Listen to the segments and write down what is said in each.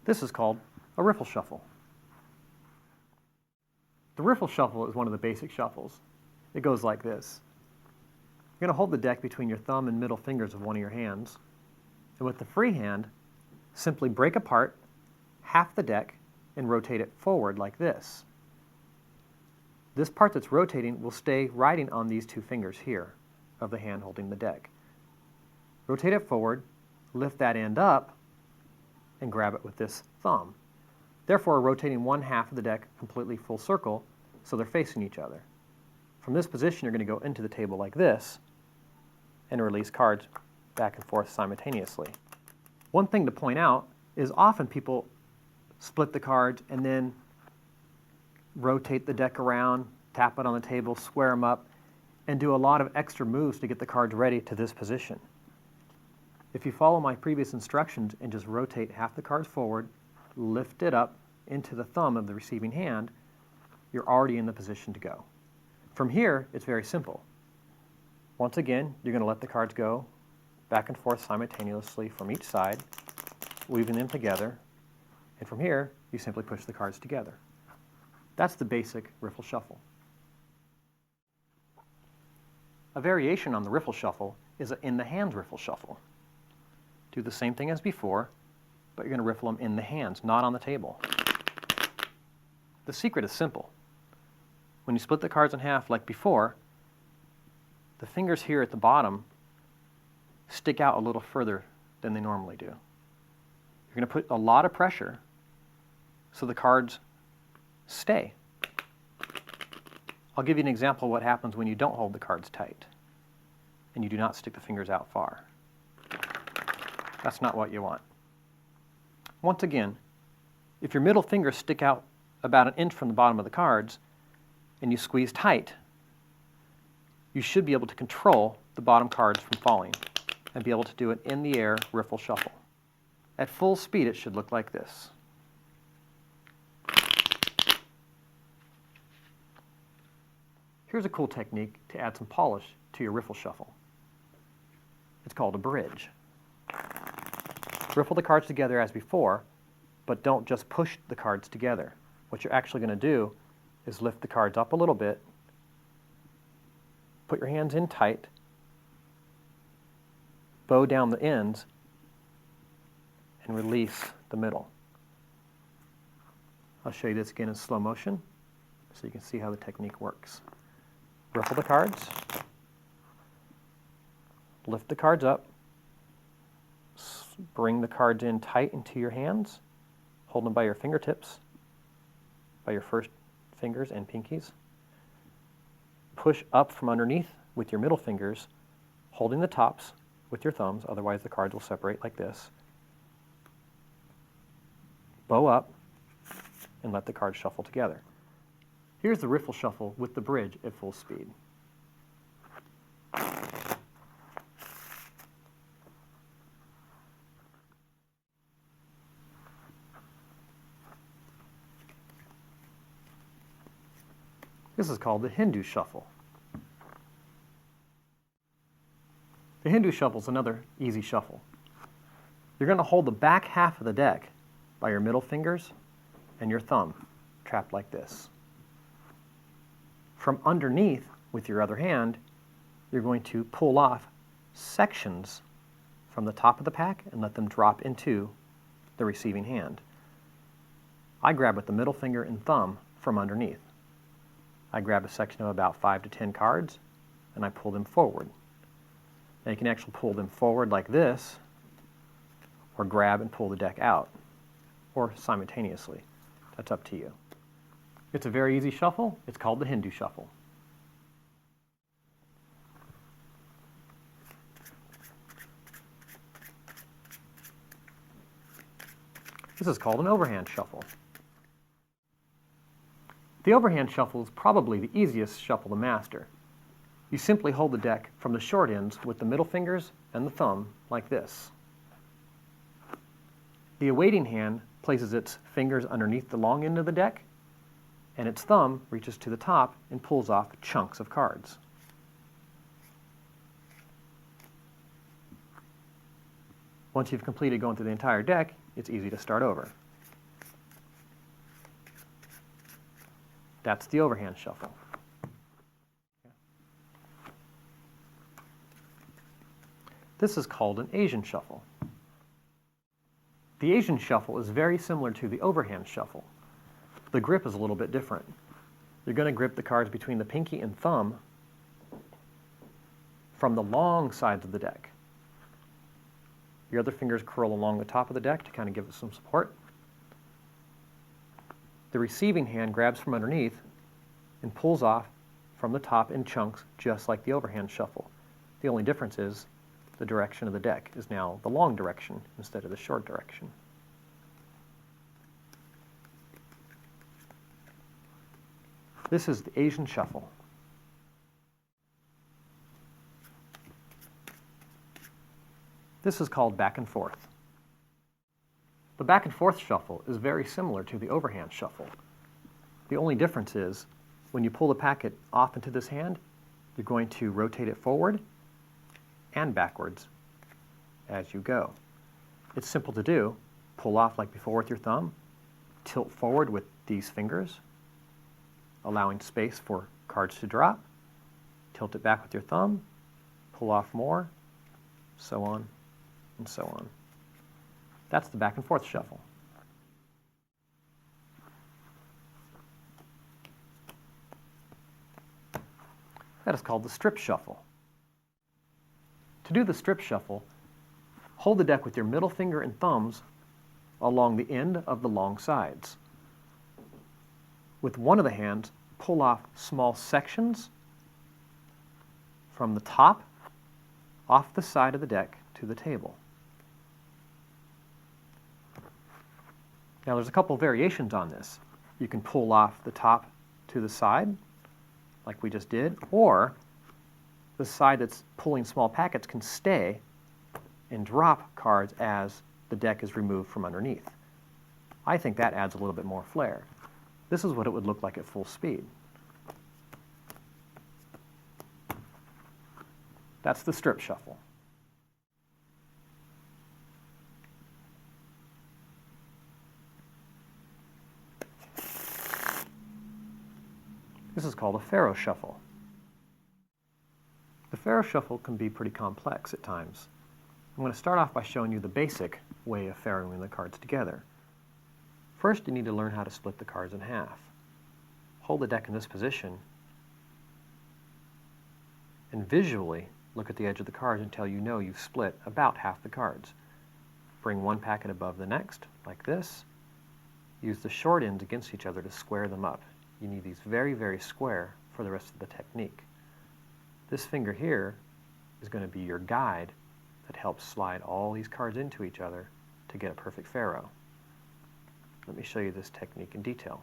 This is called a riffle shuffle. The riffle shuffle is one of the basic shuffles. It goes like this. You're going to hold the deck between your thumb and middle fingers of one of your hands, and with the free hand, simply break apart half the deck and rotate it forward like this. This part that's rotating will stay riding on these two fingers here of the hand holding the deck. Rotate it forward, lift that end up, and grab it with this thumb. Therefore, rotating one half of the deck completely full circle so they're facing each other. From this position, you're going to go into the table like this and release cards back and forth simultaneously. One thing to point out is often people split the cards and then rotate the deck around, tap it on the table, square them up, and do a lot of extra moves to get the cards ready to this position. If you follow my previous instructions and just rotate half the cards forward, lift it up into the thumb of the receiving hand, you're already in the position to go. From here, it's very simple. Once again, you're going to let the cards go back and forth simultaneously from each side, weaving them together, and from here, you simply push the cards together. That's the basic riffle shuffle. A variation on the riffle shuffle is an in-the-hands riffle shuffle. Do the same thing as before, but you're going to riffle them in the hands, not on the table. The secret is simple. When you split the cards in half like before, the fingers here at the bottom stick out a little further than they normally do. You're going to put a lot of pressure so the cards stay. I'll give you an example of what happens when you don't hold the cards tight and you do not stick the fingers out far. That's not what you want. Once again, if your middle fingers stick out about an inch from the bottom of the cards and you squeeze tight, you should be able to control the bottom cards from falling and be able to do an in-the-air riffle shuffle. At full speed, it should look like this. Here's a cool technique to add some polish to your riffle shuffle. It's called a bridge. Riffle the cards together as before, but don't just push the cards together. What you're actually going to do is lift the cards up a little bit, put your hands in tight, bow down the ends, and release the middle. I'll show you this again in slow motion so you can see how the technique works. Riffle the cards, lift the cards up, bring the cards in tight into your hands, hold them by your fingertips, by your first fingers and pinkies. Push up from underneath with your middle fingers, holding the tops with your thumbs, otherwise the cards will separate like this. Bow up and let the cards shuffle together. Here's the riffle shuffle with the bridge at full speed. This is called the Hindu shuffle. The Hindu shuffle is another easy shuffle. You're going to hold the back half of the deck by your middle fingers and your thumb, trapped like this. From underneath, with your other hand, you're going to pull off sections from the top of the pack and let them drop into the receiving hand. I grab with the middle finger and thumb from underneath. I grab a section of about 5 to 10 cards and I pull them forward. Now you can actually pull them forward like this, or grab and pull the deck out, or simultaneously. That's up to you. It's a very easy shuffle. It's called the Hindu shuffle. This is called an overhand shuffle. The overhand shuffle is probably the easiest shuffle to master. You simply hold the deck from the short ends with the middle fingers and the thumb like this. The awaiting hand places its fingers underneath the long end of the deck, and its thumb reaches to the top and pulls off chunks of cards. Once you've completed going through the entire deck, it's easy to start over. That's the overhand shuffle. This is called an Asian shuffle. The Asian shuffle is very similar to the overhand shuffle. The grip is a little bit different. You're going to grip the cards between the pinky and thumb from the long sides of the deck. Your other fingers curl along the top of the deck to kind of give it some support. The receiving hand grabs from underneath and pulls off from the top in chunks, just like the overhand shuffle. The only difference is the direction of the deck is now the long direction instead of the short direction. This is the Asian shuffle. This is called back and forth. The back and forth shuffle is very similar to the overhand shuffle. The only difference is when you pull the packet off into this hand, you're going to rotate it forward and backwards as you go. It's simple to do. Pull off like before with your thumb, tilt forward with these fingers, allowing space for cards to drop, tilt it back with your thumb, pull off more, so on and so on. That's the back and forth shuffle. That is called the strip shuffle. To do the strip shuffle, hold the deck with your middle finger and thumbs along the end of the long sides. With one of the hands, pull off small sections from the top off the side of the deck to the table. Now there's a couple variations on this. You can pull off the top to the side, like we just did, or the side that's pulling small packets can stay and drop cards as the deck is removed from underneath. I think that adds a little bit more flair. This is what it would look like at full speed. That's the strip shuffle. This is called a Pharaoh shuffle. The Pharaoh shuffle can be pretty complex at times. I'm going to start off by showing you the basic way of pharaohing the cards together. First, you need to learn how to split the cards in half. Hold the deck in this position and visually look at the edge of the cards until you know you've split about half the cards. Bring one packet above the next, like this. Use the short ends against each other to square them up. You need these very, very square for the rest of the technique. This finger here is going to be your guide that helps slide all these cards into each other to get a perfect pharaoh. Let me show you this technique in detail.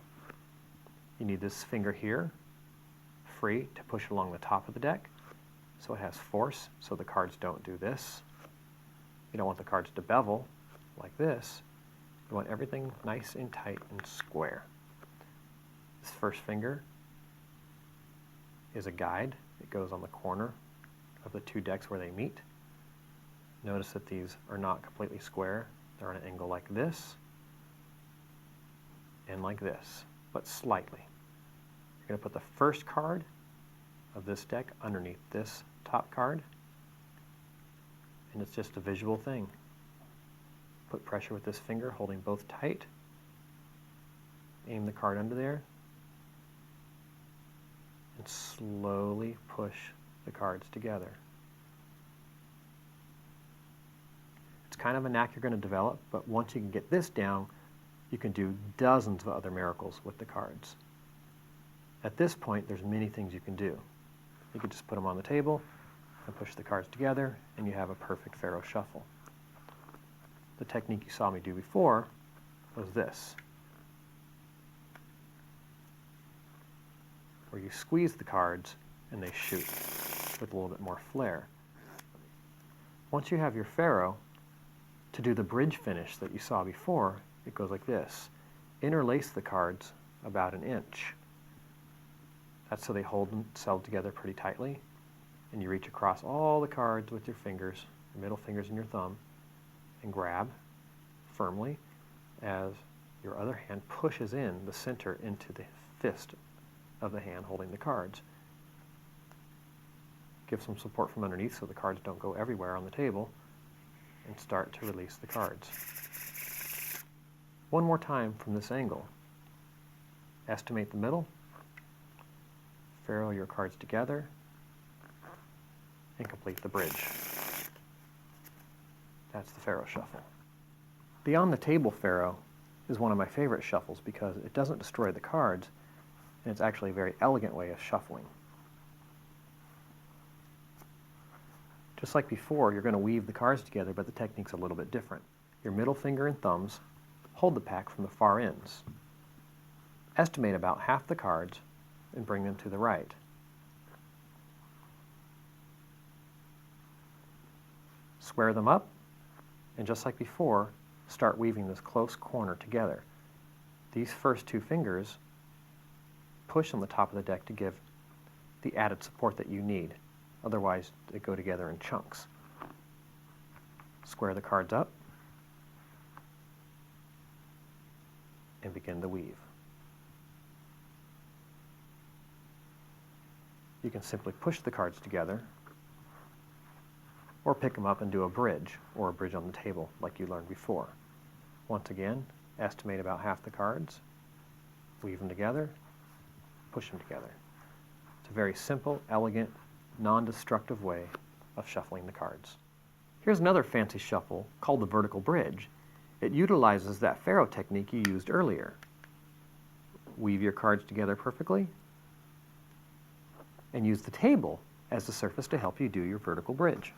You need this finger here free to push along the top of the deck so it has force so the cards don't do this. You don't want the cards to bevel like this. You want everything nice and tight and square. This first finger is a guide. It goes on the corner of the two decks where they meet. Notice that these are not completely square. They're on an angle like this and like this, but slightly. You're going to put the first card of this deck underneath this top card, and it's just a visual thing. Put pressure with this finger, holding both tight. Aim the card under there, and slowly push the cards together. It's kind of a knack you're going to develop, but once you can get this down, you can do dozens of other miracles with the cards. At this point, there's many things you can do. You could just put them on the table and push the cards together, and you have a perfect pharaoh shuffle. The technique you saw me do before was this, where you squeeze the cards and they shoot with a little bit more flair. Once you have your pharaoh, to do the bridge finish that you saw before, it goes like this. Interlace the cards about an inch. That's so they hold themselves together pretty tightly, and you reach across all the cards with your fingers, your middle fingers and your thumb, and grab firmly as your other hand pushes in the center into the fist of the hand holding the cards. Give some support from underneath so the cards don't go everywhere on the table, and start to release the cards. One more time from this angle. Estimate the middle, ferrule your cards together, and complete the bridge. That's the Pharaoh shuffle. The on the table Pharaoh is one of my favorite shuffles because it doesn't destroy the cards, and it's actually a very elegant way of shuffling. Just like before, you're going to weave the cards together, but the technique's a little bit different. Your middle finger and thumbs hold the pack from the far ends. Estimate about half the cards and bring them to the right. Square them up, and just like before, start weaving this close corner together. These first two fingers push on the top of the deck to give the added support that you need. Otherwise, they go together in chunks. Square the cards up and begin to weave. You can simply push the cards together or pick them up and do a bridge, or a bridge on the table like you learned before. Once again, estimate about half the cards, weave them together, push them together. It's a very simple, elegant, non-destructive way of shuffling the cards. Here's another fancy shuffle called the vertical bridge. It utilizes that Pharaoh technique you used earlier. Weave your cards together perfectly and use the table as the surface to help you do your vertical bridge.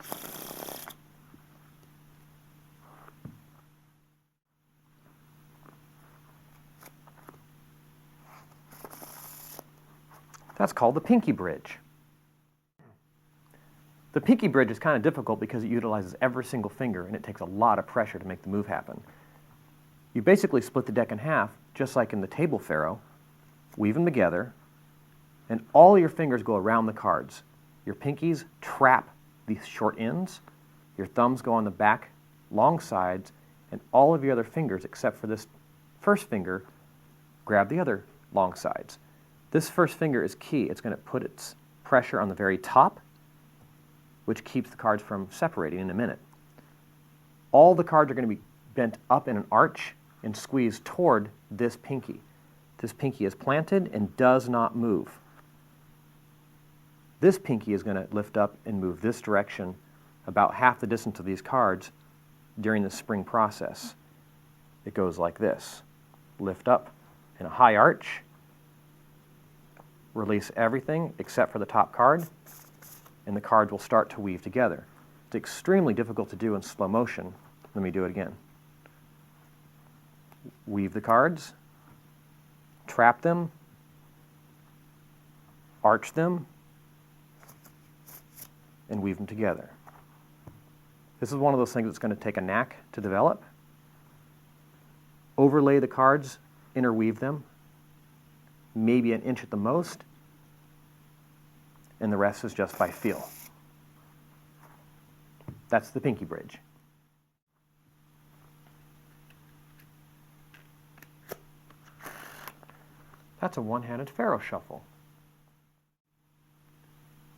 That's called the pinky bridge. The pinky bridge is kind of difficult because it utilizes every single finger and it takes a lot of pressure to make the move happen. You basically split the deck in half, just like in the table Pharaoh, weave them together, and all your fingers go around the cards. Your pinkies trap the short ends, your thumbs go on the back long sides, and all of your other fingers, except for this first finger, grab the other long sides. This first finger is key. It's going to put its pressure on the very top, which keeps the cards from separating in a minute. All the cards are going to be bent up in an arch and squeezed toward this pinky. This pinky is planted and does not move. This pinky is going to lift up and move this direction about half the distance of these cards during the spring process. It goes like this. Lift up in a high arch, release everything except for the top card, and the cards will start to weave together. It's extremely difficult to do in slow motion. Let me do it again. Weave the cards, trap them, arch them, and weave them together. This is one of those things that's going to take a knack to develop. Overlay the cards, interweave them, maybe an inch at the most, and the rest is just by feel. That's the pinky bridge. That's a one-handed Pharaoh shuffle.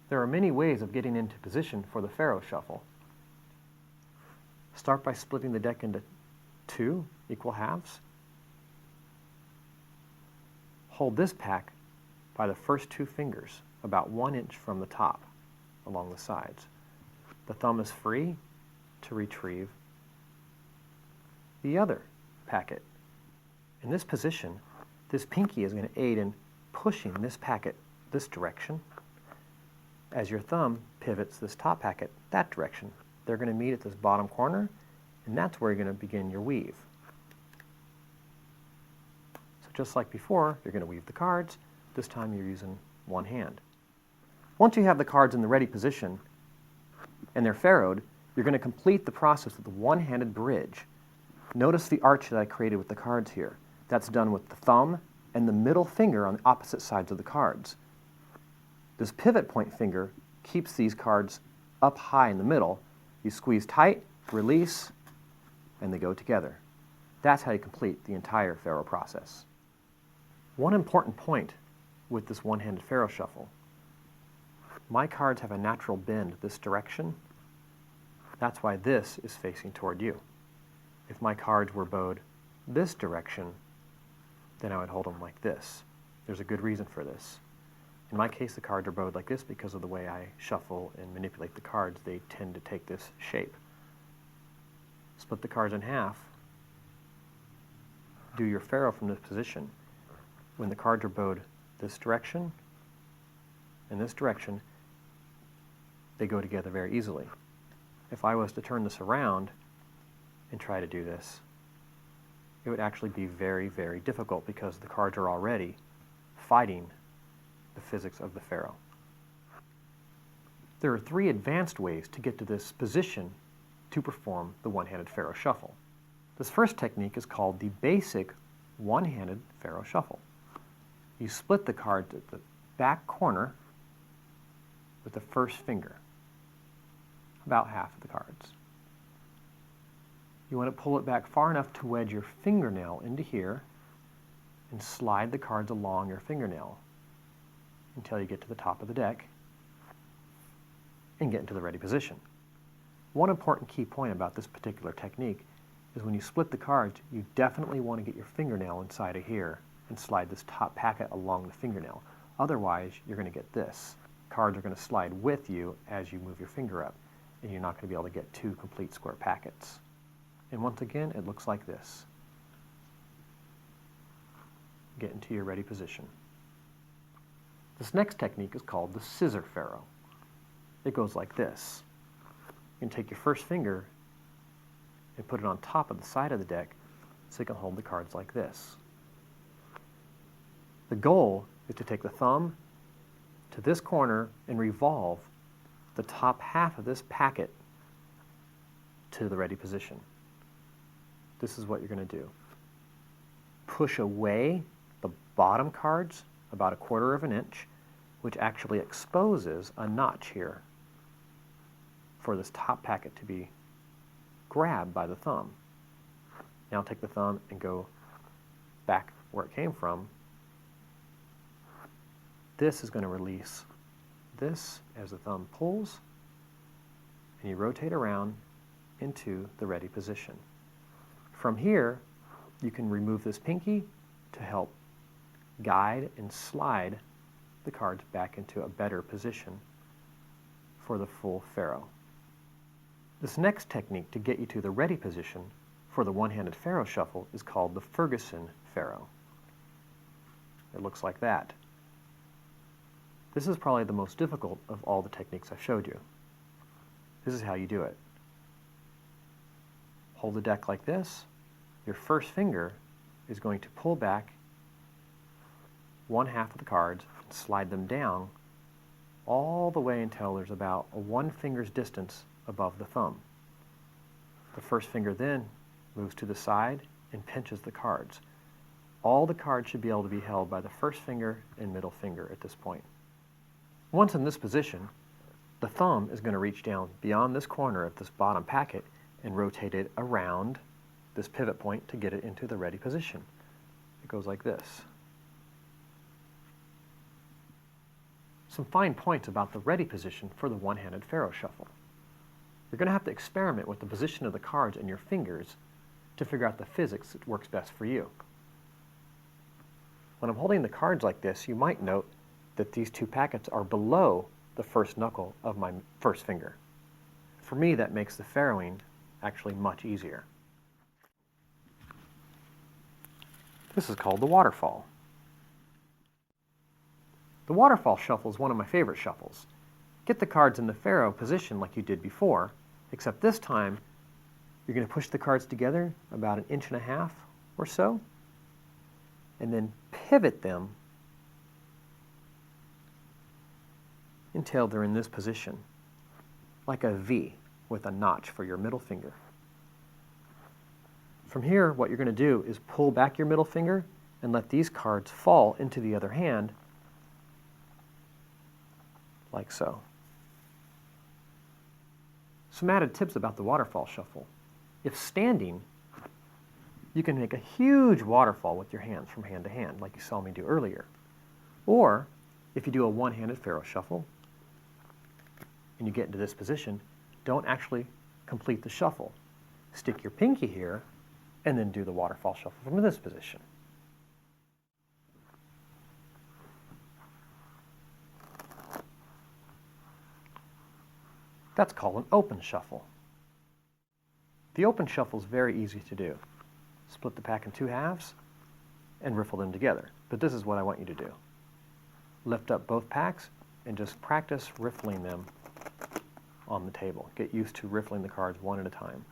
There are many ways of getting into position for the Pharaoh shuffle. Start by splitting the deck into two equal halves. Hold this pack by the first two fingers, about 1 inch from the top, along the sides. The thumb is free to retrieve the other packet. In this position, this pinky is going to aid in pushing this packet this direction as your thumb pivots this top packet that direction. They're going to meet at this bottom corner, and that's where you're going to begin your weave. So just like before, you're going to weave the cards. This time you're using one hand. Once you have the cards in the ready position and they're pharaohed, you're going to complete the process with the one-handed bridge. Notice the arch that I created with the cards here. That's done with the thumb and the middle finger on the opposite sides of the cards. This pivot point finger keeps these cards up high in the middle. You squeeze tight, release, and they go together. That's how you complete the entire Pharaoh process. One important point with this one-handed Pharaoh shuffle. My cards have a natural bend this direction. That's why this is facing toward you. If my cards were bowed this direction, then I would hold them like this. There's a good reason for this. In my case, the cards are bowed like this because of the way I shuffle and manipulate the cards. They tend to take this shape. Split the cards in half. Do your Pharaoh from this position. When the cards are bowed this direction and this direction, they go together very easily. If I was to turn this around and try to do this, it would actually be very, very difficult because the cards are already fighting the physics of the Pharaoh. There are 3 advanced ways to get to this position to perform the one-handed Pharaoh shuffle. This first technique is called the basic one-handed Pharaoh shuffle. You split the cards at the back corner with the first finger, about half of the cards. You want to pull it back far enough to wedge your fingernail into here and slide the cards along your fingernail until you get to the top of the deck and get into the ready position. One important key point about this particular technique is when you split the cards, you definitely want to get your fingernail inside of here and slide this top packet along the fingernail. Otherwise, you're going to get this. Cards are going to slide with you as you move your finger up, and you're not going to be able to get 2 complete square packets. And once again, it looks like this. Get into your ready position. This next technique is called the scissor Pharaoh. It goes like this. You can take your first finger and put it on top of the side of the deck so you can hold the cards like this. The goal is to take the thumb to this corner and revolve the top half of this packet to the ready position. This is what you're going to do. Push away the bottom cards about 1/4 of an inch, which actually exposes a notch here for this top packet to be grabbed by the thumb. Now take the thumb and go back where it came from. This is going to release this as the thumb pulls, and you rotate around into the ready position. From here, you can remove this pinky to help guide and slide the cards back into a better position for the full Pharaoh. This next technique to get you to the ready position for the one-handed Pharaoh shuffle is called the Ferguson Pharaoh. It looks like that. This is probably the most difficult of all the techniques I've showed you. This is how you do it. Hold the deck like this. Your first finger is going to pull back 1/2 of the cards and slide them down all the way until there's about a 1 finger's distance above the thumb. The first finger then moves to the side and pinches the cards. All the cards should be able to be held by the first finger and middle finger at this point. Once in this position, the thumb is going to reach down beyond this corner of this bottom packet and rotate it around this pivot point to get it into the ready position. It goes like this. Some fine points about the ready position for the one-handed Pharaoh shuffle. You're going to have to experiment with the position of the cards in your fingers to figure out the physics that works best for you. When I'm holding the cards like this, you might note that these 2 packets are below the first knuckle of my first finger. For me, that makes the Pharaohing actually much easier. This is called the waterfall. The waterfall shuffle is one of my favorite shuffles. Get the cards in the Pharaoh position like you did before, except this time you're going to push the cards together about 1.5 inches or so, and then pivot them until they're in this position, like a V with a notch for your middle finger. From here, what you're going to do is pull back your middle finger and let these cards fall into the other hand, like so. Some added tips about the waterfall shuffle. If standing, you can make a huge waterfall with your hands from hand to hand, like you saw me do earlier. Or, if you do a one-handed Pharaoh shuffle, and you get into this position, don't actually complete the shuffle. Stick your pinky here, and then do the waterfall shuffle from this position. That's called an open shuffle. The open shuffle is very easy to do. Split the pack in two halves and riffle them together. But this is what I want you to do. Lift up both packs and just practice riffling them on the table. Get used to riffling the cards one at a time.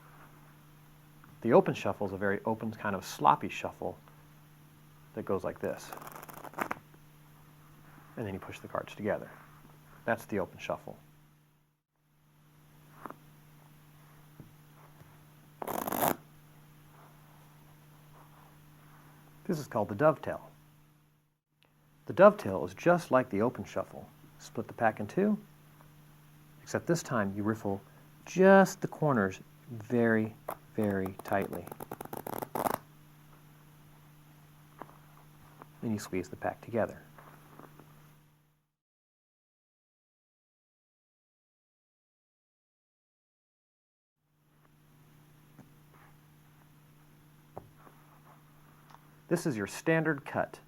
The open shuffle is a very open, kind of sloppy shuffle that goes like this. And then you push the cards together. That's the open shuffle. This is called the dovetail. The dovetail is just like the open shuffle. Split the pack in two, except this time you riffle just the corners very, very tightly. Then you squeeze the pack together. This is your standard cut.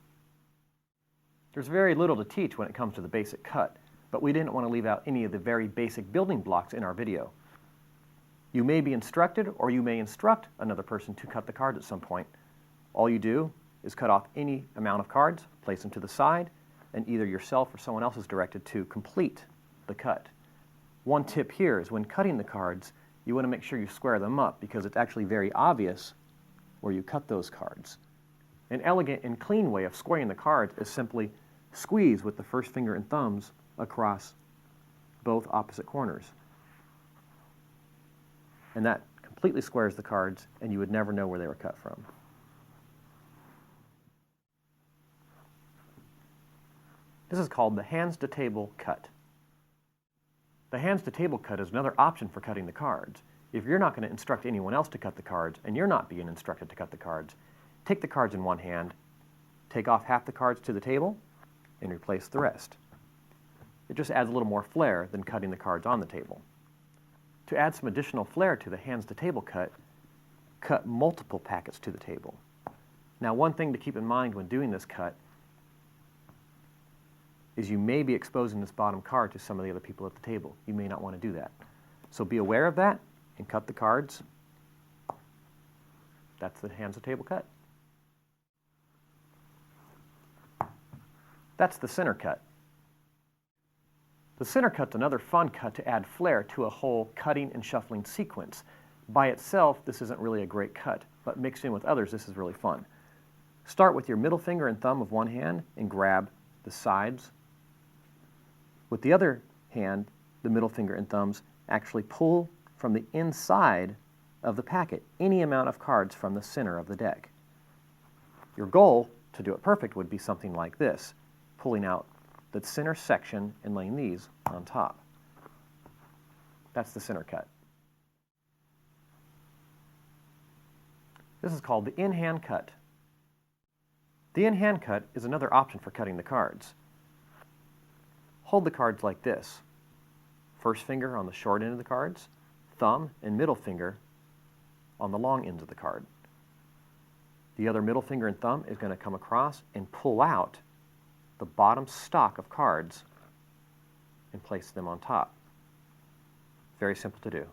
There's very little to teach when it comes to the basic cut, but we didn't want to leave out any of the very basic building blocks in our video. You may be instructed, or you may instruct another person to cut the cards at some point. All you do is cut off any amount of cards, place them to the side, and either yourself or someone else is directed to complete the cut. One tip here is when cutting the cards, you want to make sure you square them up because it's actually very obvious where you cut those cards. An elegant and clean way of squaring the cards is simply squeeze with the first finger and thumbs across both opposite corners. And that completely squares the cards, and you would never know where they were cut from. This is called the hands-to-table cut. The hands-to-table cut is another option for cutting the cards. If you're not going to instruct anyone else to cut the cards, and you're not being instructed to cut the cards, take the cards in one hand, take off half the cards to the table, and replace the rest. It just adds a little more flair than cutting the cards on the table. To add some additional flair to the hands-to-table cut, cut multiple packets to the table. Now, one thing to keep in mind when doing this cut is you may be exposing this bottom card to some of the other people at the table. You may not want to do that. So be aware of that and cut the cards. That's the hands-to-table cut. That's the center cut. The center cut's another fun cut to add flair to a whole cutting and shuffling sequence. By itself, this isn't really a great cut, but mixed in with others, this is really fun. Start with your middle finger and thumb of one hand and grab the sides. With the other hand, the middle finger and thumbs actually pull from the inside of the packet any amount of cards from the center of the deck. Your goal to do it perfect would be something like this, pulling out the center section and laying these on top. That's the center cut. This is called the in-hand cut. The in-hand cut is another option for cutting the cards. Hold the cards like this. First finger on the short end of the cards, thumb and middle finger on the long ends of the card. The other middle finger and thumb is going to come across and pull out the bottom stock of cards and place them on top. Very simple to do.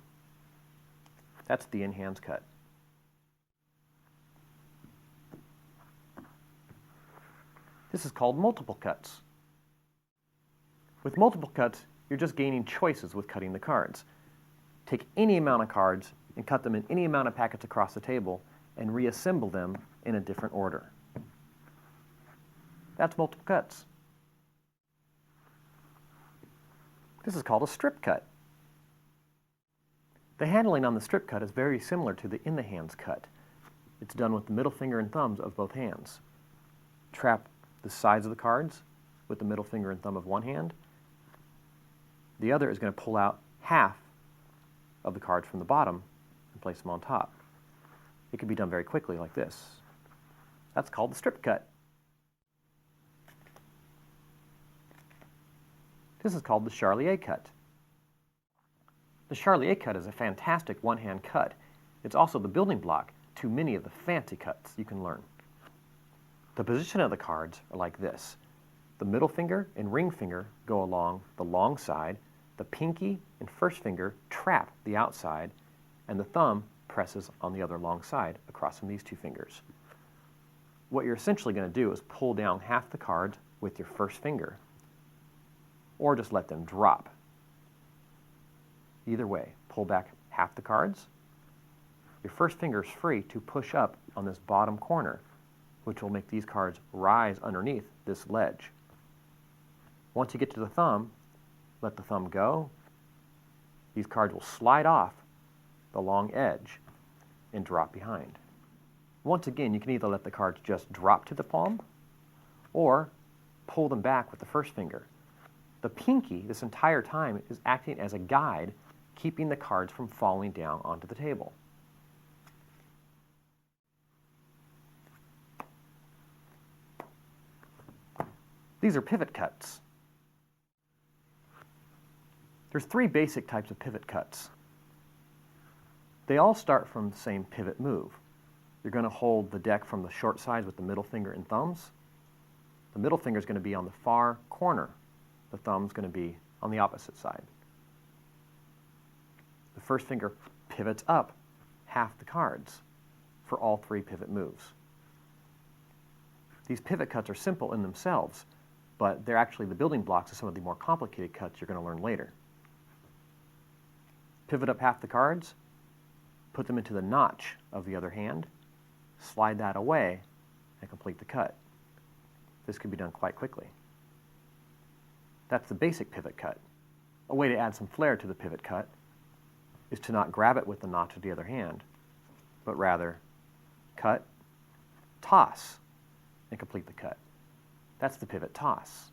That's the in-hands cut. This is called multiple cuts. With multiple cuts, you're just gaining choices with cutting the cards. Take any amount of cards and cut them in any amount of packets across the table and reassemble them in a different order. That's multiple cuts. This is called a strip cut. The handling on the strip cut is very similar to the in-the-hands cut. It's done with the middle finger and thumbs of both hands. Trap the sides of the cards with the middle finger and thumb of one hand. The other is going to pull out half of the cards from the bottom and place them on top. It can be done very quickly like this. That's called the strip cut. This is called the Charlier cut. The Charlier cut is a fantastic one-hand cut. It's also the building block to many of the fancy cuts you can learn. The position of the cards are like this. The middle finger and ring finger go along the long side, the pinky and first finger trap the outside, and the thumb presses on the other long side across from these two fingers. What you're essentially going to do is pull down half the cards with your first finger, or just let them drop. Either way, pull back half the cards. Your first finger is free to push up on this bottom corner, which will make these cards rise underneath this ledge. Once you get to the thumb, let the thumb go. These cards will slide off the long edge and drop behind. Once again, you can either let the cards just drop to the palm or pull them back with the first finger. The pinky, this entire time, is acting as a guide, keeping the cards from falling down onto the table. These are pivot cuts. There's three basic types of pivot cuts. They all start from the same pivot move. You're going to hold the deck from the short sides with the middle finger and thumbs. The middle finger is going to be on the far corner. The thumb's going to be on the opposite side. The first finger pivots up half the cards for all three pivot moves. These pivot cuts are simple in themselves, but they're actually the building blocks of some of the more complicated cuts you're going to learn later. Pivot up half the cards, put them into the notch of the other hand, slide that away, and complete the cut. This can be done quite quickly. That's the basic pivot cut. A way to add some flair to the pivot cut is to not grab it with the notch of the other hand, but rather cut, toss, and complete the cut. That's the pivot toss.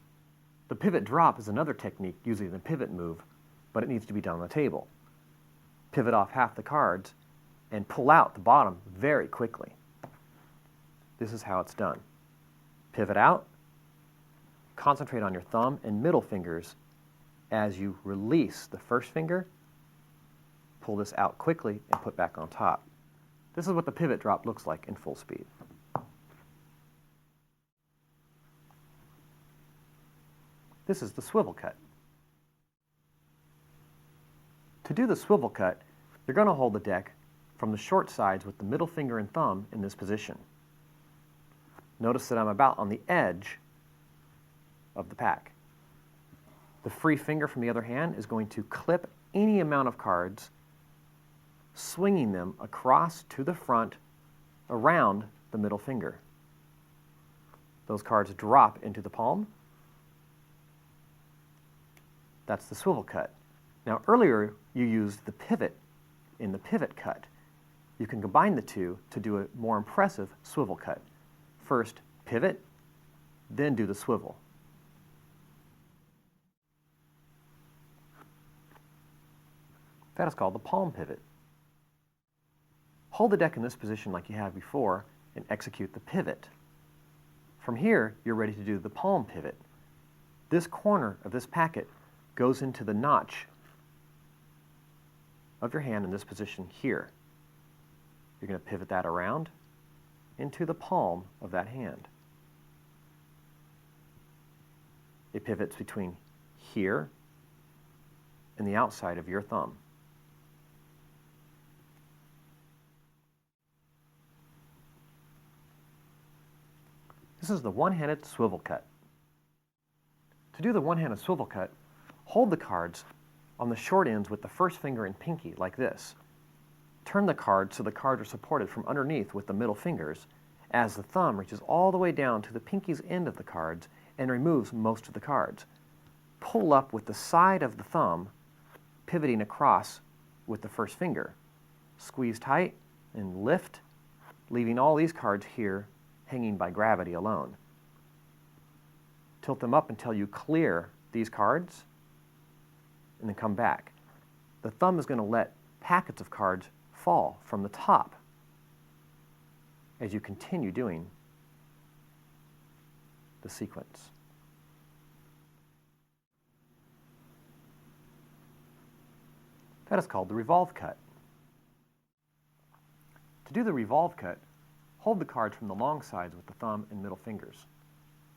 The pivot drop is another technique using the pivot move, but it needs to be done on the table. Pivot off half the cards and pull out the bottom very quickly. This is how it's done. Pivot out, concentrate on your thumb and middle fingers as you release the first finger, pull this out quickly and put back on top. This is what the pivot drop looks like in full speed. This is the swivel cut. To do the swivel cut, you're going to hold the deck from the short sides with the middle finger and thumb in this position. Notice that I'm about on the edge of the pack. The free finger from the other hand is going to clip any amount of cards, swinging them across to the front around the middle finger. Those cards drop into the palm. That's the swivel cut. Now earlier you used the pivot in the pivot cut. You can combine the two to do a more impressive swivel cut. First pivot, then do the swivel. That is called the palm pivot. Hold the deck in this position like you have before and execute the pivot. From here, you're ready to do the palm pivot. This corner of this packet goes into the notch of your hand in this position here. You're going to pivot that around into the palm of that hand. It pivots between here and the outside of your thumb. This is the one-handed swivel cut. To do the one-handed swivel cut, hold the cards on the short ends with the first finger and pinky like this. Turn the cards so the cards are supported from underneath with the middle fingers as the thumb reaches all the way down to the pinky's end of the cards and removes most of the cards. Pull up with the side of the thumb, pivoting across with the first finger. Squeeze tight and lift, leaving all these cards here hanging by gravity alone. Tilt them up until you clear these cards and then come back. The thumb is going to let packets of cards fall from the top as you continue doing the sequence. That is called the revolve cut. To do the revolve cut, hold the cards from the long sides with the thumb and middle fingers.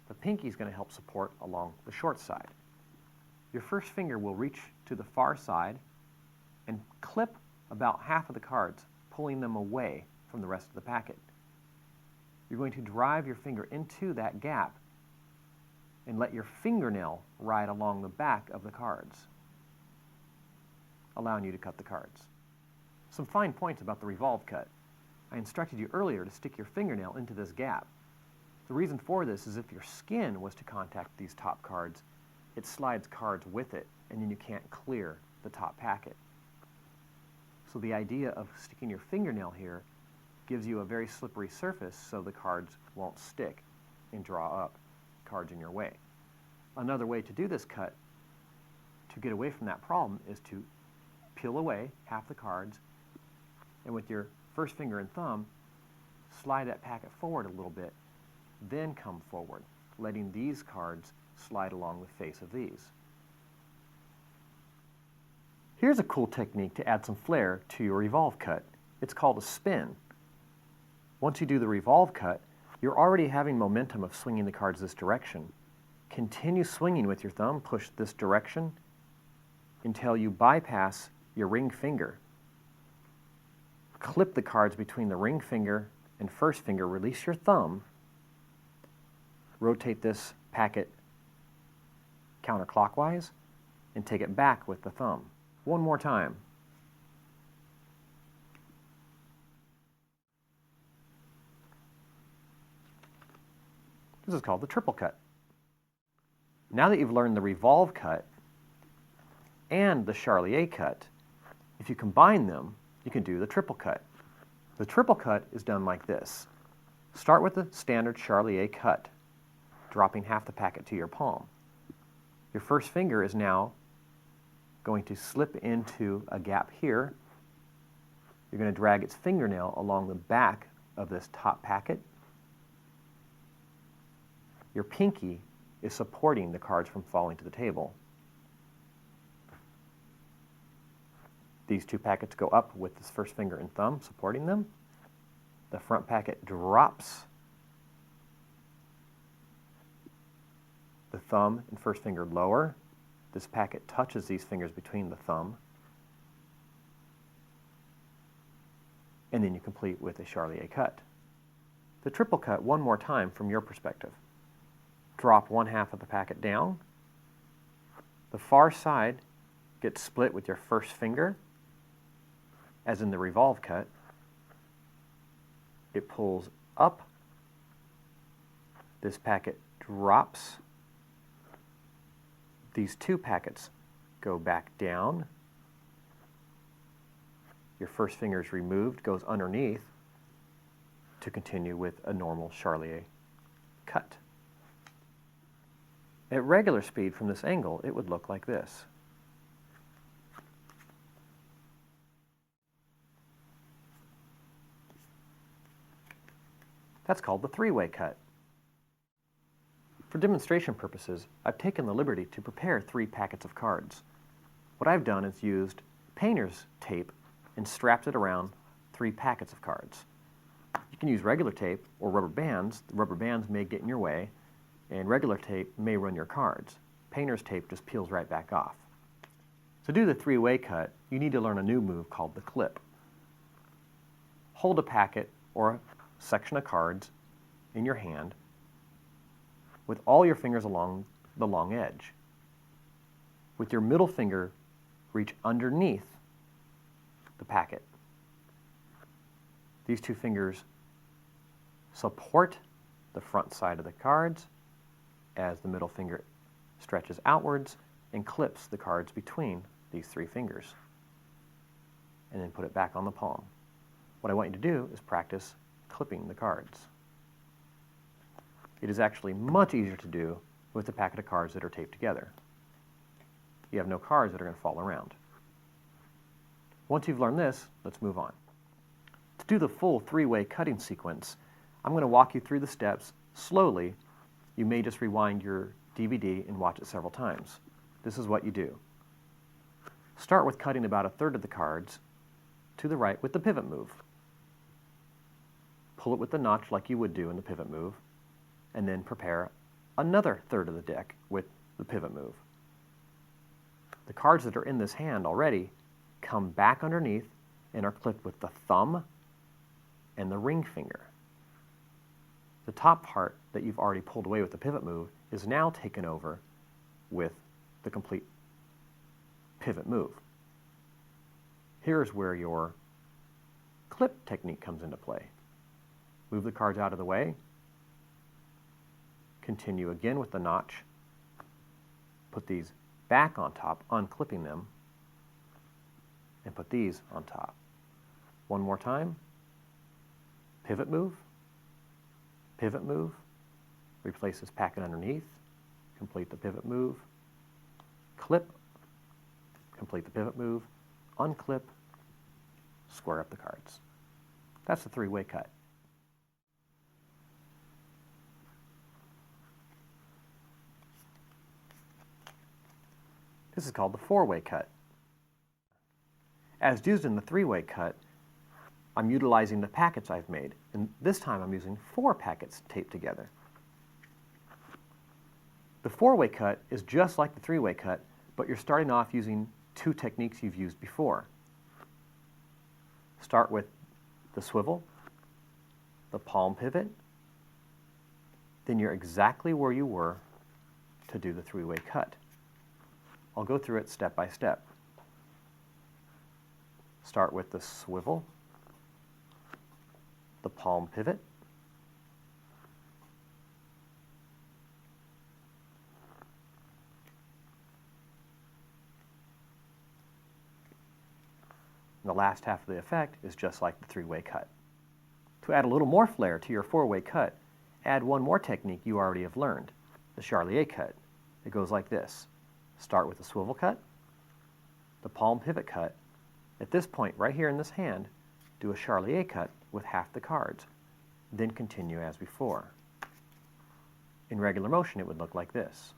The pinky is going to help support along the short side. Your first finger will reach to the far side and clip about half of the cards, pulling them away from the rest of the packet. You're going to drive your finger into that gap and let your fingernail ride along the back of the cards, allowing you to cut the cards. Some fine points about the revolve cut. I instructed you earlier to stick your fingernail into this gap. The reason for this is if your skin was to contact these top cards, it slides cards with it, and then you can't clear the top packet. So the idea of sticking your fingernail here gives you a very slippery surface so the cards won't stick and draw up cards in your way. Another way to do this cut to get away from that problem is to peel away half the cards, and with your first finger and thumb, slide that packet forward a little bit, then come forward, letting these cards slide along the face of these. Here's a cool technique to add some flair to your revolve cut. It's called a spin. Once you do the revolve cut, you're already having momentum of swinging the cards this direction. Continue swinging with your thumb, push this direction until you bypass your ring finger. Clip the cards between the ring finger and first finger, release your thumb, rotate this packet counterclockwise, and take it back with the thumb. One more time. This is called the triple cut. Now that you've learned the revolve cut and the Charlier cut, if you combine them, you can do the triple cut. The triple cut is done like this. Start with the standard Charlier cut, dropping half the packet to your palm. Your first finger is now going to slip into a gap here. You're going to drag its fingernail along the back of this top packet. Your pinky is supporting the cards from falling to the table. These two packets go up with this first finger and thumb supporting them. The front packet drops. The thumb and first finger lower. This packet touches these fingers between the thumb. And then you complete with a Charlier cut. The triple cut one more time from your perspective. Drop one half of the packet down. The far side gets split with your first finger, as in the revolve cut. It pulls up. This packet drops. These two packets go back down. Your first finger is removed, goes underneath to continue with a normal Charlier cut. At regular speed from this angle, it would look like this. That's called the three-way cut. For demonstration purposes, I've taken the liberty to prepare 3 packets of cards. What I've done is used painter's tape and strapped it around 3 packets of cards. You can use regular tape or rubber bands. The rubber bands may get in your way, and regular tape may run your cards. Painter's tape just peels right back off. To do the three-way cut, you need to learn a new move called the clip. Hold a packet or a section of cards in your hand with all your fingers along the long edge. With your middle finger, reach underneath the packet. These 2 fingers support the front side of the cards as the middle finger stretches outwards and clips the cards between these 3 fingers. And then put it back on the palm. What I want you to do is practice clipping the cards. It is actually much easier to do with a packet of cards that are taped together. You have no cards that are going to fall around. Once you've learned this, let's move on. To do the full 3-way cutting sequence, I'm going to walk you through the steps slowly. You may just rewind your DVD and watch it several times. This is what you do. Start with cutting about a third of the cards to the right with the pivot move. Pull it with the notch like you would do in the pivot move, and then prepare another third of the deck with the pivot move. The cards that are in this hand already come back underneath and are clipped with the thumb and the ring finger. The top part that you've already pulled away with the pivot move is now taken over with the complete pivot move. Here's where your clip technique comes into play. Move the cards out of the way, continue again with the notch, put these back on top, unclipping them, and put these on top. One more time, pivot move, replace this packet underneath, complete the pivot move, clip, complete the pivot move, unclip, square up the cards. That's the three-way cut. This is called the four-way cut. As used in the three-way cut, I'm utilizing the packets I've made, and this time I'm using 4 packets taped together. The four-way cut is just like the three-way cut, but you're starting off using 2 techniques you've used before. Start with the swivel, the palm pivot, then you're exactly where you were to do the three-way cut. I'll go through it step by step. Start with the swivel, the palm pivot, and the last half of the effect is just like the three-way cut. To add a little more flair to your four-way cut, add one more technique you already have learned, the Charlier cut. It goes like this. Start with the swivel cut, the palm pivot cut. At this point, right here in this hand, do a Charlier cut with half the cards. Then continue as before. In regular motion, it would look like this.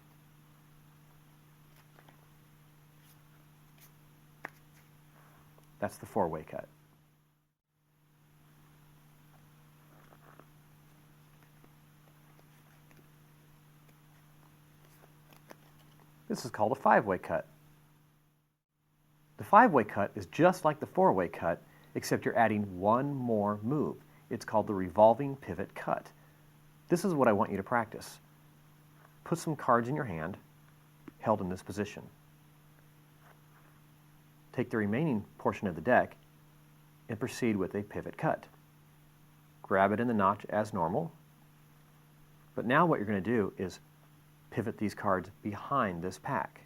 That's the four-way cut. This is called a five-way cut. The five-way cut is just like the four-way cut, except you're adding one more move. It's called the revolving pivot cut. This is what I want you to practice. Put some cards in your hand, held in this position. Take the remaining portion of the deck and proceed with a pivot cut. Grab it in the notch as normal, but now what you're going to do is pivot these cards behind this pack.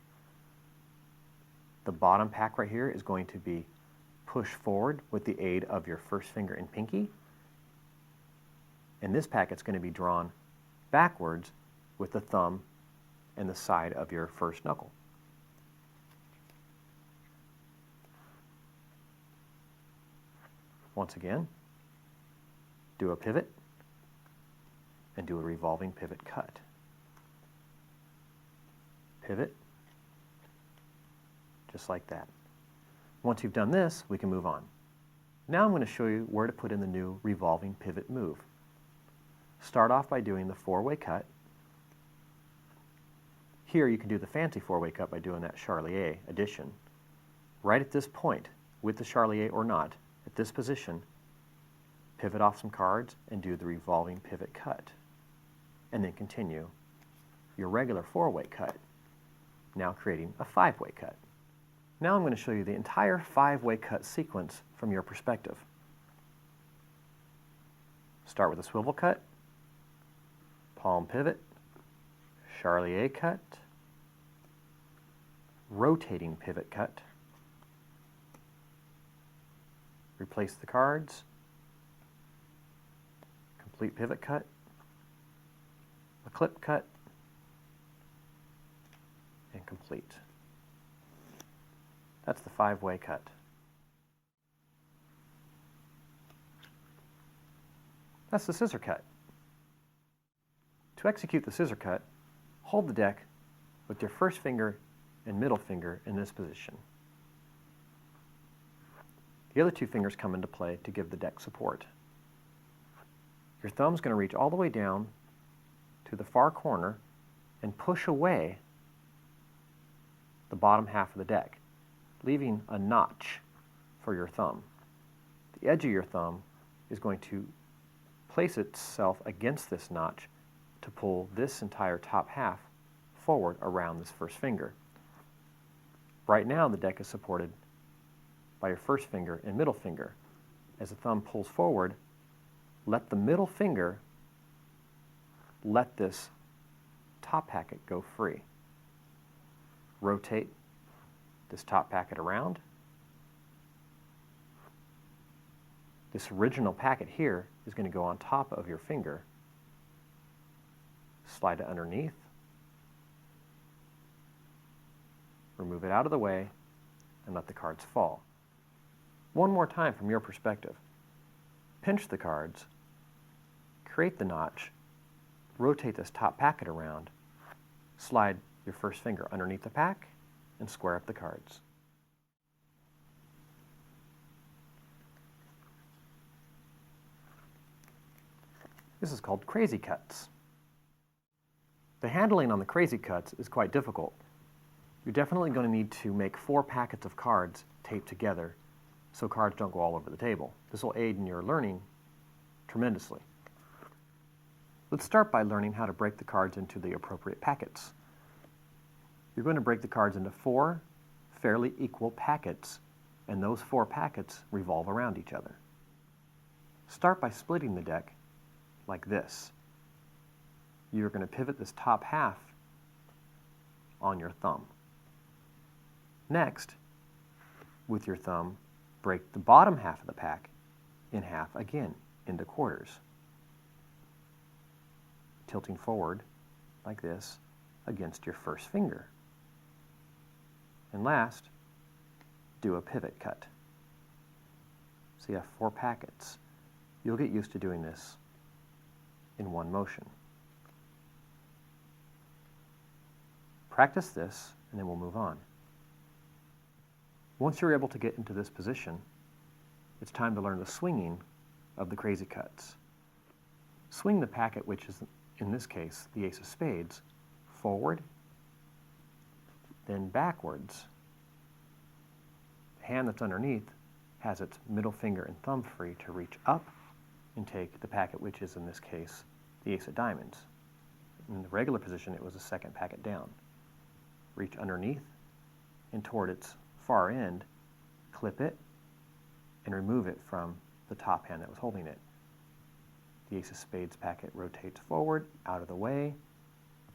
The bottom pack right here is going to be pushed forward with the aid of your first finger and pinky, and this packet's going to be drawn backwards with the thumb and the side of your first knuckle. Once again, do a pivot and do a revolving pivot cut. Pivot, just like that. Once you've done this, we can move on. Now I'm going to show you where to put in the new revolving pivot move. Start off by doing the four-way cut. Here you can do the fancy four-way cut by doing that Charlier addition. Right at this point, with the Charlier or not, at this position, pivot off some cards and do the revolving pivot cut. And then continue your regular four-way cut, now creating a five-way cut. Now I'm going to show you the entire five-way cut sequence from your perspective. Start with a swivel cut, palm pivot, Charlier cut, rotating pivot cut, replace the cards, complete pivot cut, a clip cut, and complete. That's the five-way cut. That's the scissor cut. To execute the scissor cut, hold the deck with your first finger and middle finger in this position. The other two fingers come into play to give the deck support. Your thumb's going to reach all the way down to the far corner and push away the bottom half of the deck, leaving a notch for your thumb. The edge of your thumb is going to place itself against this notch to pull this entire top half forward around this first finger. Right now the deck is supported by your first finger and middle finger. As the thumb pulls forward, let the middle finger let this top packet go free. Rotate this top packet around. This original packet here is going to go on top of your finger. Slide it underneath. Remove it out of the way and let the cards fall. One more time from your perspective. Pinch the cards, create the notch, rotate this top packet around, slide your first finger underneath the pack, and square up the cards. This is called crazy cuts. The handling on the crazy cuts is quite difficult. You're definitely going to need to make 4 packets of cards taped together so cards don't go all over the table. This will aid in your learning tremendously. Let's start by learning how to break the cards into the appropriate packets. You're going to break the cards into 4 fairly equal packets, and those 4 packets revolve around each other. Start by splitting the deck like this. You're going to pivot this top half on your thumb. Next, with your thumb, break the bottom half of the pack in half again into quarters, tilting forward like this against your first finger. And last, do a pivot cut. So you have 4 packets. You'll get used to doing this in one motion. Practice this, and then we'll move on. Once you're able to get into this position, it's time to learn the swinging of the crazy cuts. Swing the packet, which is, in this case, the ace of spades, forward, then backwards. The hand that's underneath has its middle finger and thumb free to reach up and take the packet, which is, in this case, the ace of diamonds. In the regular position, it was the second packet down. Reach underneath and toward its far end, clip it, and remove it from the top hand that was holding it. The ace of spades packet rotates forward, out of the way,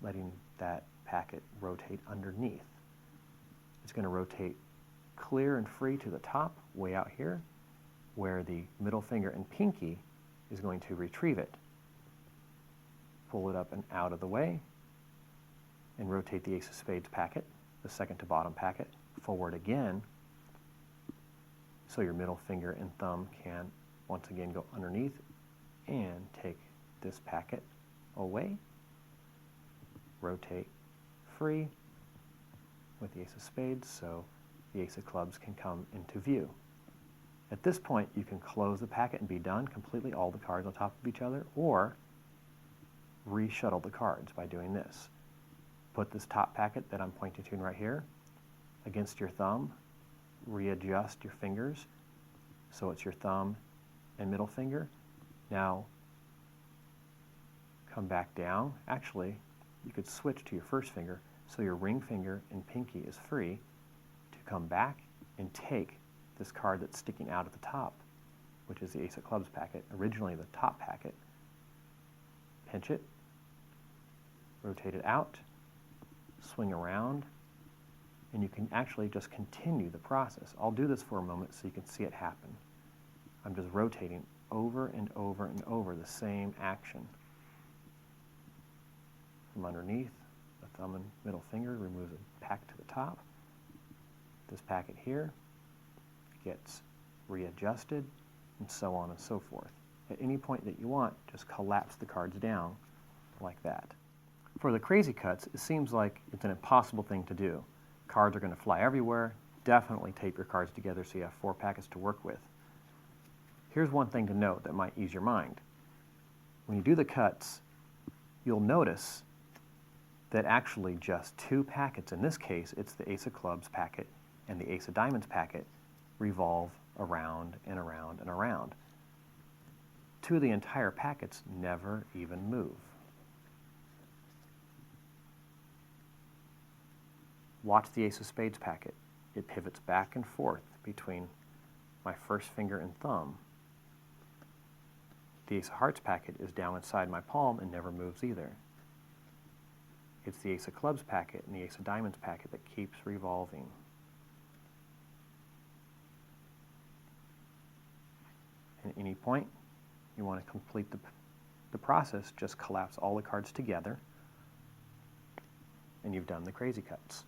letting that packet rotate underneath. It's going to rotate clear and free to the top, way out here, where the middle finger and pinky is going to retrieve it. Pull it up and out of the way, and rotate the ace of spades packet, the second to bottom packet, forward again, so your middle finger and thumb can once again go underneath and take this packet away. Rotate free with the ace of spades so the ace of clubs can come into view. At this point, you can close the packet and be done completely, all the cards on top of each other, or reshuttle the cards by doing this. Put this top packet that I'm pointing to right here against your thumb, readjust your fingers so it's your thumb and middle finger. Now come back down. Actually, you could switch to your first finger so your ring finger and pinky is free to come back and take this card that's sticking out at the top, which is the ace of clubs packet, originally the top packet. Pinch it, rotate it out, swing around, and you can actually just continue the process. I'll do this for a moment so you can see it happen. I'm just rotating over and over and over the same action. From underneath, the thumb and middle finger removes a pack to the top. This packet here gets readjusted, and so on and so forth. At any point that you want, just collapse the cards down like that. For the crazy cuts, it seems like it's an impossible thing to do. Cards are going to fly everywhere. Definitely tape your cards together so you have 4 packets to work with. Here's one thing to note that might ease your mind. When you do the cuts, you'll notice that actually just two packets, in this case it's the Ace of Clubs packet and the Ace of Diamonds packet, revolve around and around and around. Two of the entire packets never even move. Watch the Ace of Spades packet. It pivots back and forth between my first finger and thumb. The Ace of Hearts packet is down inside my palm and never moves either. It's the Ace of Clubs packet and the Ace of Diamonds packet that keeps revolving. At any point you want to complete the process, just collapse all the cards together and you've done the crazy cuts.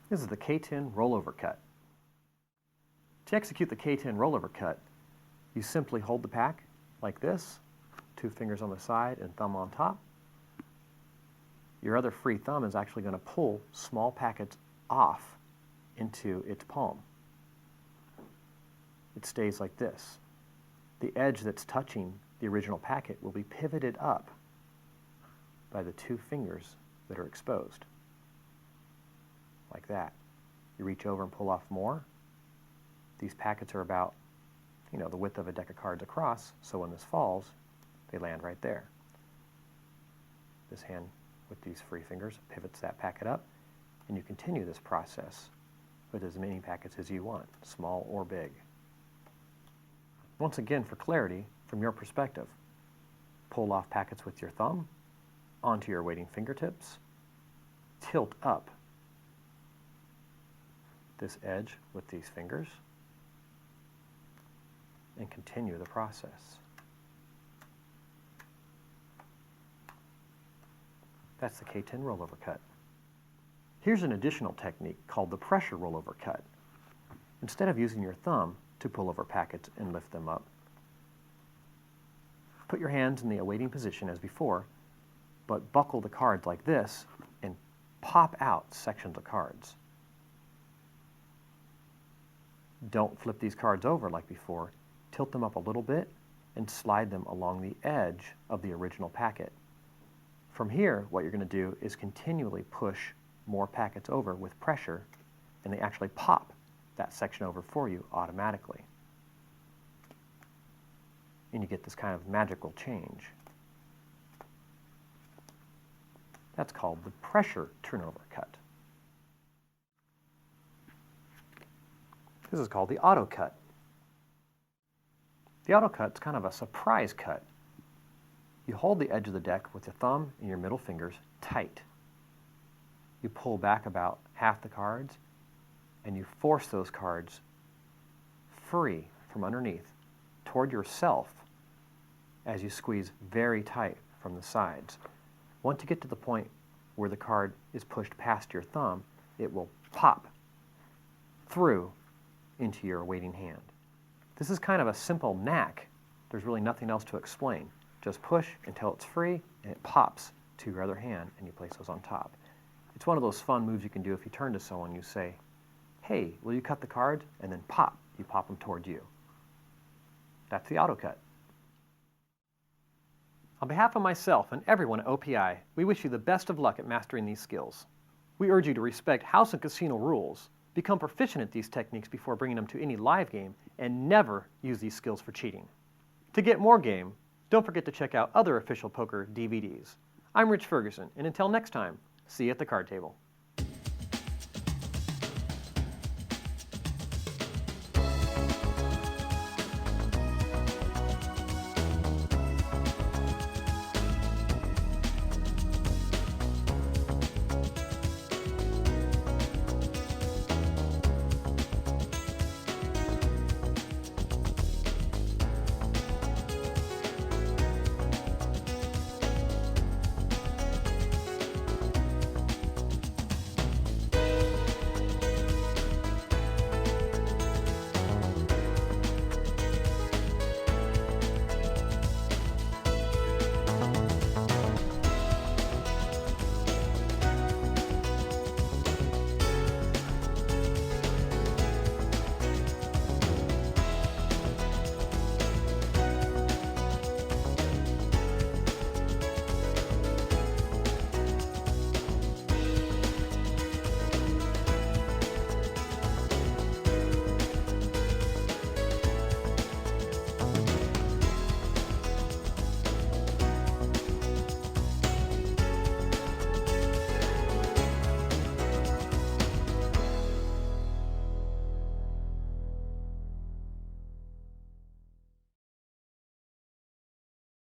This is the K10 rollover cut. To execute the K10 rollover cut, you simply hold the pack like this, two fingers on the side and thumb on top. Your other free thumb is actually going to pull small packets off into its palm. It stays like this. The edge that's touching the original packet will be pivoted up by the two fingers that are exposed. Like that. You reach over and pull off more. These packets are about, the width of a deck of cards across, so when this falls, they land right there. This hand with these free fingers pivots that packet up, and you continue this process with as many packets as you want, small or big. Once again, for clarity, from your perspective, pull off packets with your thumb onto your waiting fingertips, tilt up this edge with these fingers, and continue the process. That's the K10 rollover cut. Here's an additional technique called the pressure rollover cut. Instead of using your thumb to pull over packets and lift them up, put your hands in the awaiting position as before, but buckle the cards like this and pop out sections of cards. Don't flip these cards over like before. Tilt them up a little bit and slide them along the edge of the original packet. From here, what you're going to do is continually push more packets over with pressure, and they actually pop that section over for you automatically. And you get this kind of magical change. That's called the pressure turnover cut. This is called the auto cut. The auto cut is kind of a surprise cut. You hold the edge of the deck with your thumb and your middle fingers tight. You pull back about half the cards and you force those cards free from underneath toward yourself as you squeeze very tight from the sides. Once you get to the point where the card is pushed past your thumb, it will pop through into your waiting hand. This is kind of a simple knack. There's really nothing else to explain. Just push until it's free and it pops to your other hand and you place those on top. It's one of those fun moves you can do if you turn to someone, you say, "Hey, will you cut the cards?" and then pop, you pop them toward you. That's the auto cut. On behalf of myself and everyone at OPI, we wish you the best of luck at mastering these skills. We urge you to respect house and casino rules, become proficient at these techniques before bringing them to any live game, and never use these skills for cheating. To get more game, don't forget to check out other official poker DVDs. I'm Rich Ferguson, and until next time, see you at the card table.